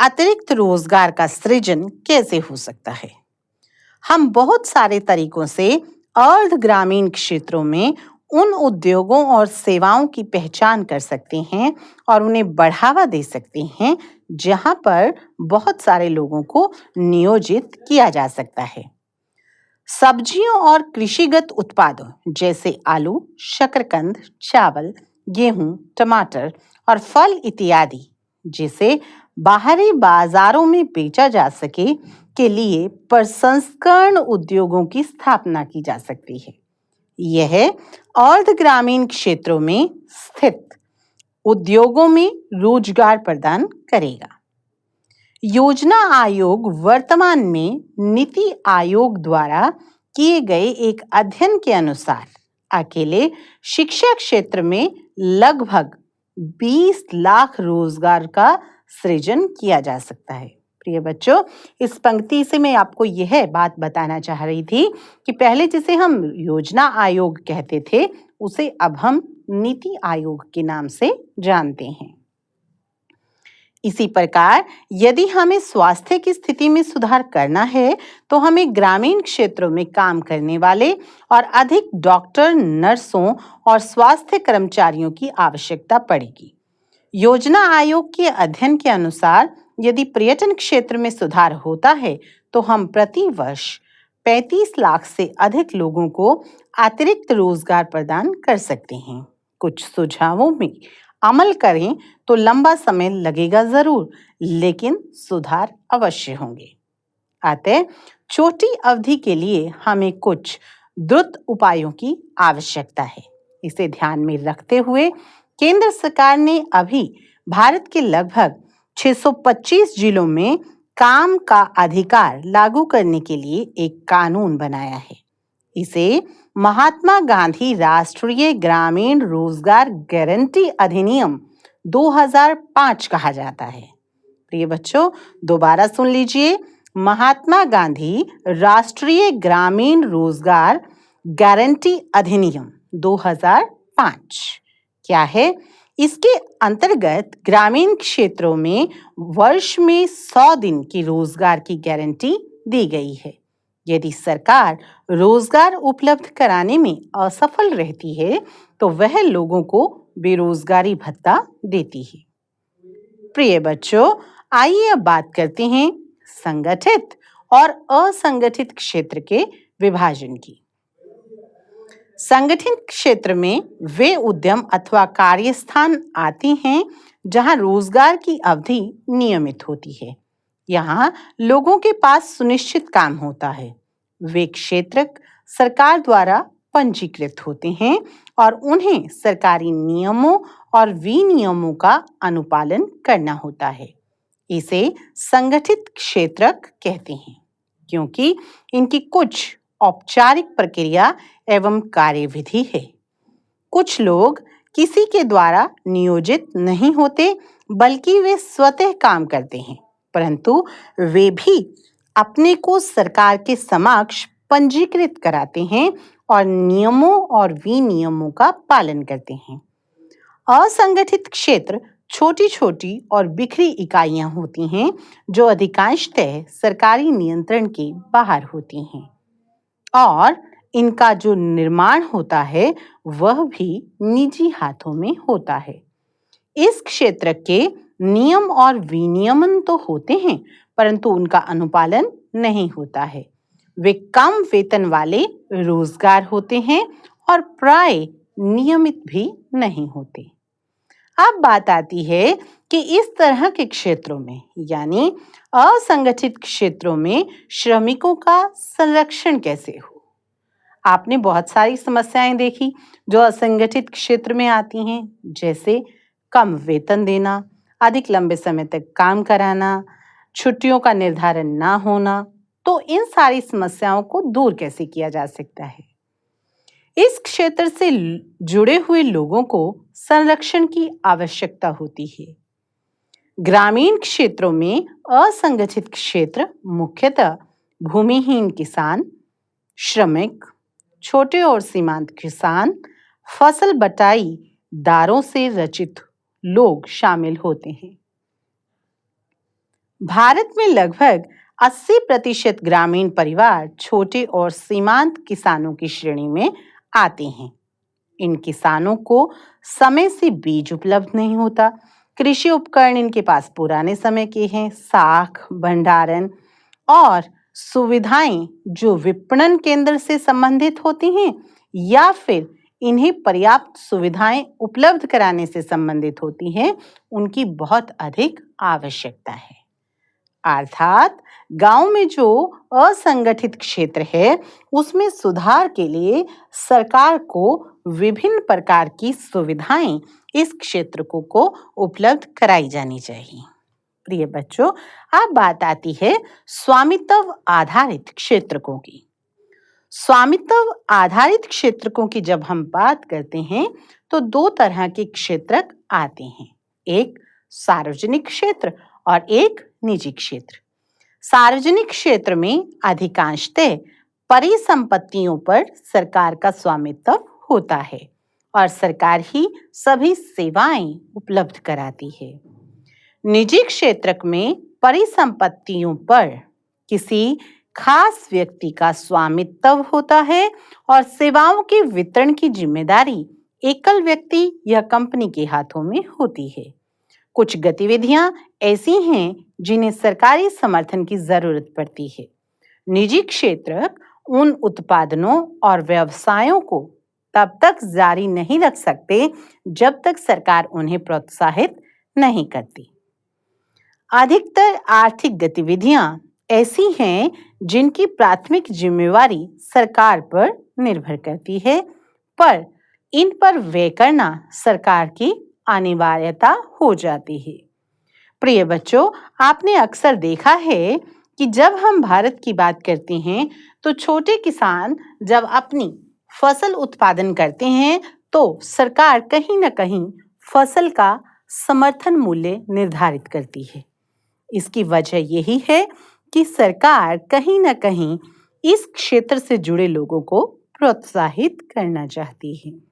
अतिरिक्त रोजगार का सृजन कैसे हो सकता है? हम बहुत सारे तरीकों से अर्ध ग्रामीण क्षेत्रों में उन उद्योगों और सेवाओं की पहचान कर सकते हैं और उन्हें बढ़ावा दे सकते हैं जहां पर बहुत सारे लोगों को नियोजित किया जा सकता है। सब्जियों और कृषिगत उत्पादों जैसे आलू, शकरकंद, चावल, गेहूं, टमाटर और फल इत्यादि जिसे बाहरी बाजारों में बेचा जा सके के लिए प्रसंस्करण उद्योगों की स्थापना की जा सकती है। यह अर्ध ग्रामीण क्षेत्रों में स्थित उद्योगों में रोजगार प्रदान करेगा। योजना आयोग वर्तमान में नीति आयोग द्वारा किए गए एक अध्ययन के अनुसार अकेले शिक्षा क्षेत्र में लगभग 20 लाख रोजगार का सृजन किया जा सकता है। प्रिय बच्चों, इस पंक्ति से मैं आपको यह बात बताना चाह रही थी कि पहले जिसे हम योजना आयोग कहते थे उसे अब हम नीति आयोग के नाम से जानते हैं। इसी प्रकार यदि हमें स्वास्थ्य की स्थिति में सुधार करना है तो हमें ग्रामीण क्षेत्रों में काम करने वाले और अधिक डॉक्टर, नर्सों और स्वास्थ्य कर्मचारियों की आवश्यकता पड़ेगी। योजना आयोग के अध्ययन के अनुसार यदि पर्यटन क्षेत्र में सुधार होता है तो हम प्रति वर्ष 35 लाख से अधिक लोगों को अतिरिक्त रोजगार प्रदान कर सकते हैं। कुछ सुझावों में अमल करें तो लंबा समय लगेगा जरूर, लेकिन सुधार अवश्य होंगे। अतः छोटी अवधि के लिए हमें कुछ द्रुत उपायों की आवश्यकता है। इसे ध्यान में रखते हुए केंद्र सरकार ने अभी भारत के लगभग 625 जिलों में काम का अधिकार लागू करने के लिए एक कानून बनाया है। इसे महात्मा गांधी राष्ट्रीय ग्रामीण रोजगार गारंटी अधिनियम 2005 कहा जाता है। प्रिय बच्चों, दोबारा सुन लीजिए, महात्मा गांधी राष्ट्रीय ग्रामीण रोजगार गारंटी अधिनियम 2005 क्या है? इसके अंतर्गत ग्रामीण क्षेत्रों में वर्ष में 100 दिन की रोजगार की गारंटी दी गई है। यदि सरकार रोजगार उपलब्ध कराने में असफल रहती है तो वह लोगों को बेरोजगारी भत्ता देती है। प्रिय बच्चों, आइए अब बात करते हैं संगठित और असंगठित क्षेत्र के विभाजन की। संगठित क्षेत्र में वे उद्यम अथवा कार्यस्थान आते हैं जहां रोजगार की अवधि नियमित होती है। यहाँ लोगों के पास सुनिश्चित काम होता है। वे क्षेत्र सरकार द्वारा पंजीकृत होते हैं और उन्हें सरकारी नियमों और विनियमों का अनुपालन करना होता है। इसे संगठित क्षेत्र कहते हैं क्योंकि इनकी कुछ औपचारिक प्रक्रिया एवं कार्यविधि है। कुछ लोग किसी के द्वारा नियोजित नहीं होते, बल्कि वे स्वतः काम करते हैं, परंतु वे भी अपने को सरकार के समक्ष पंजीकृत कराते हैं और नियमों और विनियमों का पालन करते हैं। असंगठित क्षेत्र छोटी छोटी और बिखरी इकाइयां होती हैं जो अधिकांशतः सरकारी नियंत्रण के बाहर होती हैं और इनका जो निर्माण होता है वह भी निजी हाथों में होता है। इस क्षेत्र के नियम और विनियमन तो होते हैं, परंतु उनका अनुपालन नहीं होता है। वे कम वेतन वाले रोजगार होते हैं और प्राय नियमित भी नहीं होते। अब बात आती है कि इस तरह के क्षेत्रों में यानी असंगठित क्षेत्रों में श्रमिकों का संरक्षण कैसे हो। आपने बहुत सारी समस्याएं देखी जो असंगठित क्षेत्र में आती हैं, जैसे कम वेतन देना, अधिक लंबे समय तक काम कराना, छुट्टियों का निर्धारण ना होना। तो इन सारी समस्याओं को दूर कैसे किया जा सकता है? इस क्षेत्र से जुड़े हुए लोगों को संरक्षण की आवश्यकता होती है। ग्रामीण क्षेत्रों में असंगठित क्षेत्र मुख्यतः भूमिहीन किसान, श्रमिक, छोटे और सीमांत किसान, फसल बटाई दारों से रचित लोग शामिल होते हैं। भारत में लगभग 80% ग्रामीण परिवार छोटे और सीमांत किसानों की श्रेणी में आते हैं। इन किसानों को समय से बीज उपलब्ध नहीं होता। कृषि उपकरण इनके पास पुराने समय के हैं। साख, भंडारण और सुविधाएं जो विपणन केंद्र से संबंधित होती हैं या फिर इन्हें पर्याप्त सुविधाएं उपलब्ध कराने से संबंधित होती हैं, उनकी बहुत अधिक आवश्यकता है। अर्थात गांव में जो असंगठित क्षेत्र है, उसमें सुधार के लिए सरकार को विभिन्न प्रकार की सुविधाएं इस क्षेत्र को उपलब्ध कराई जानी चाहिए। प्रिय बच्चों, अब बात आती है स्वामित्व आधारित क्षेत्रकों की। स्वामित्व आधारित क्षेत्रकों की जब हम बात करते हैं तो दो तरह के क्षेत्रक आते हैं, एक सार्वजनिक क्षेत्र और एक निजी क्षेत्र। सार्वजनिक क्षेत्र में अधिकांशतः परिसंपत्तियों पर सरकार का स्वामित्व होता है और सरकार ही सभी सेवाएं उपलब्ध कराती है। निजी क्षेत्र में परिसंपत्तियों पर किसी खास व्यक्ति का स्वामित्व होता है और सेवाओं के वितरण की जिम्मेदारी एकल व्यक्ति या कंपनी के हाथों में होती है। कुछ गतिविधियां ऐसी हैं जिन्हें सरकारी समर्थन की जरूरत पड़ती है। निजी क्षेत्र उन उत्पादनों और व्यवसायों को तब तक जारी नहीं रख सकते जब तक सरकार उन्हें प्रोत्साहित नहीं करती। अधिकतर आर्थिक गतिविधियां ऐसी हैं जिनकी प्राथमिक जिम्मेवारी सरकार पर निर्भर करती है, पर इन पर व्यय करना सरकार की अनिवार्यता हो जाती है। प्रिय बच्चों, आपने अक्सर देखा है कि जब हम भारत की बात करते हैं तो छोटे किसान जब अपनी फसल उत्पादन करते हैं तो सरकार कहीं न कहीं फसल का समर्थन मूल्य निर्धारित करती है। इसकी वजह यही है कि सरकार कहीं न कहीं इस क्षेत्र से जुड़े लोगों को प्रोत्साहित करना चाहती है।